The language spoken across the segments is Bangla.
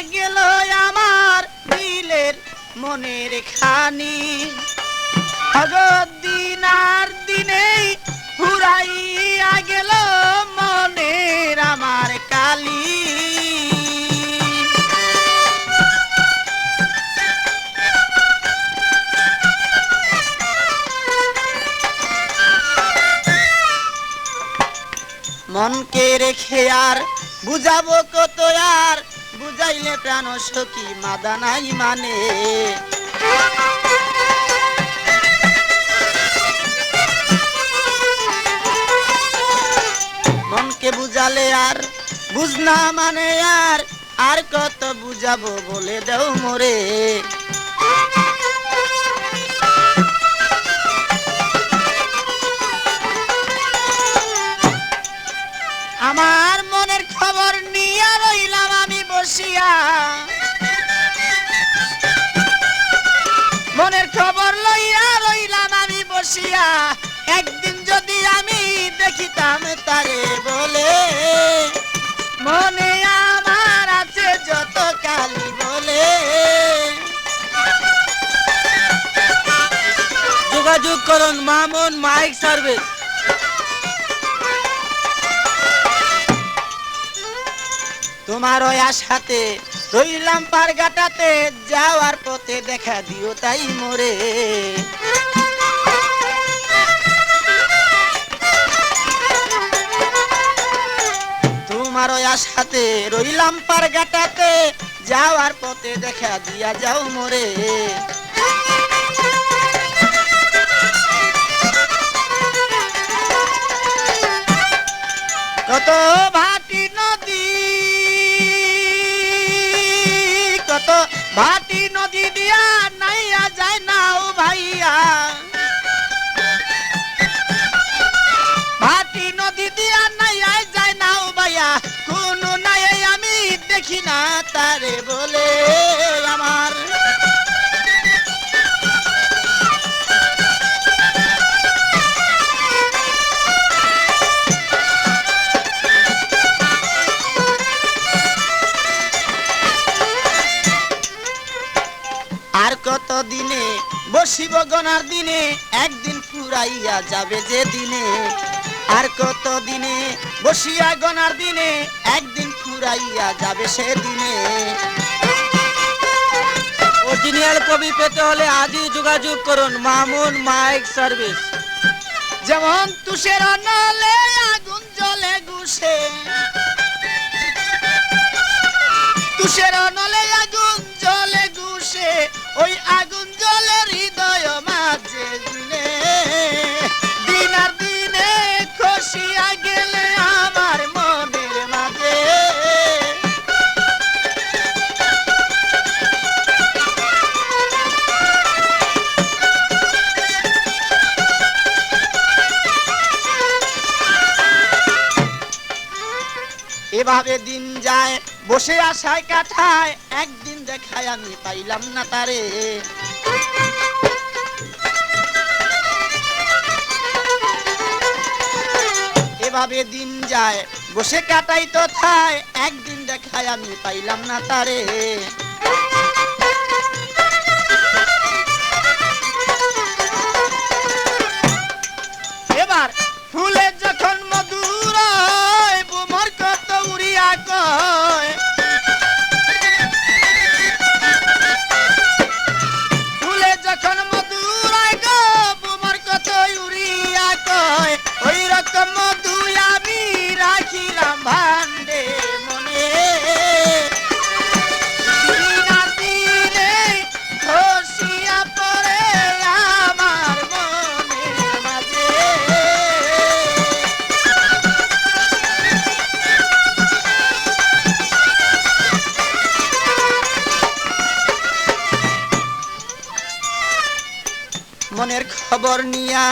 গেল আমার দিলের মনের খানি দিন আর দিনেই ফুরাইয়া গেল মনের আমার কালি মনকে রেখে আর বুঝাবো কত আর বুঝাইলে প্রাণ সখী মাদা নাই মানে মনকে বুঝালে আর বুঝনা মানে আর কত বুঝাবো বলে দাও মোরে আমার মনের খবর নিয়ে রইলাম আমি বসিয়া মনের খবর লইয়া রইলাম আমি বসিয়া একদিন যদি আমি দেখিতাম তারে বলে মনে আমার আছে যত কালি বলে যোগাযোগ করুন মামুন মাইক সার্ভিস তোমার ওই আশাতে রইলাম পারগাটাতে যাওয়ার পথে দেখা দিও তাই মোরে তোমার ওই আশাতে রইলাম পারগাটাতে যাওয়ার পথে দেখা দিয়া যাও মোরে কত ভাটি নদী কত ভাটি নদী দিয়া নাইয়া যায় নাও ভাইয়া ভাটি নদী দিয়া নাইয়া যায় নাও ভাইয়া কোন নাই আমি দেখি না তারে বলে আমার আর কত দিনে বসিব গনার দিনে একদিন ফুরাইয়া যাবে যে দিনে আর কত দিনে বসিয়া গনার দিনে একদিন ফুরাইয়া যাবে সে দিনে অরিজিনাল কপি পেতে হলে আজই যোগাযোগ করুন মামুন মাইক সার্ভিস যেমন তুষের নলে আগুন জ্বলে গুছে তুষের নলে আগুন জ্বলে গুছে ওই আগুন জ্বলে হৃদয় মাঝে দিনে দিন আর দিনে খসিয়া গেলে আমার মনের মাঝে এভাবে দিন যায় বসে আশায় কাটায় একদিন দেখায় আমি পাইলাম না তারে এভাবে দিন যায় বসে কাটাই তো থায় একদিন দেখায় আমি পাইলাম না তারে এবার ফুলে যখন মধুর বুমর কত উড়িয়া কয় ফুলে যখন মধুর গো বুমর কত উড়িয়া কয় ওই রকম মধু আমি রাখিলাম ভান্ডে মনে দিন আর দিনে খসিয়া পড়ে আমার মনের মাঝে মনের খবর নিয়া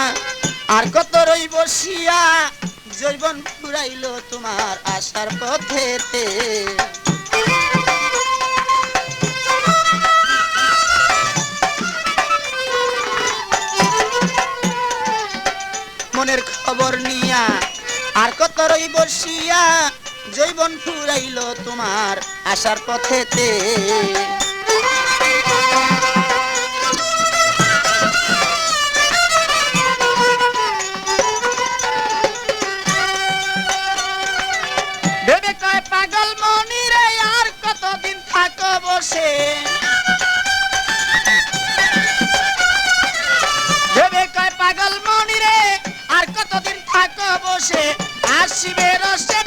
আর কত রই বসিয়া জৈবন ফুরাইল তোমার আশার পথেতে মনের খবর নিয়া আর কত রই বসিয়া জৈবন ফুরাইল তোমার আসার পথেতে। ভেবে কয় পাগল মনি রে আর কতদিন থাকো বসে, ভেবে কয় পাগল মনি রে আর কতদিন থাকো বসে, আসিবে রসে